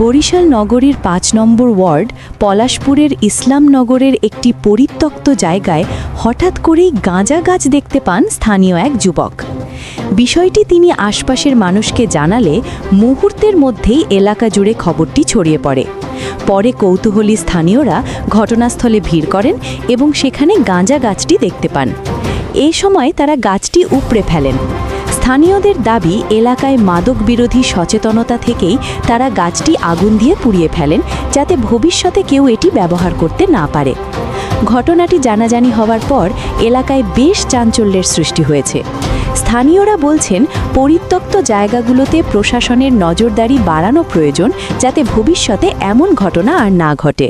বরিশাল নগরীর ৫ নম্বর ওয়ার্ড পলাশপুরের ইসলামনগরের একটি পরিত্যক্ত জায়গায় হঠাৎ করেই গাঁজা গাছ দেখতে পান স্থানীয় এক যুবক। বিষয়টি তিনি আশপাশের মানুষকে জানালে মুহূর্তের মধ্যেই এলাকা জুড়ে খবরটি ছড়িয়ে পড়ে। পরে কৌতূহলী স্থানীয়রা ঘটনাস্থলে ভিড় করেন এবং সেখানে গাঁজা গাছটি দেখতে পান। এই সময় তারা গাছটি উপড়ে ফেলেন। স্থানীয়দের দাবি, এলাকায় মাদক বিরোধী সচেতনতা থেকেই তারা গাছটি আগুন দিয়ে পুড়িয়ে ফেলেন, যাতে ভবিষ্যতে কেউ এটি ব্যবহার করতে না পারে। ঘটনাটি জানাজানি হওয়ার পর এলাকায় বেশ চাঞ্চল্যের সৃষ্টি হয়েছে। স্থানীয়রা বলছেন, পরিত্যক্ত জায়গাগুলোতে প্রশাসনের নজরদারি বাড়ানো প্রয়োজন, যাতে ভবিষ্যতে এমন ঘটনা আর না ঘটে।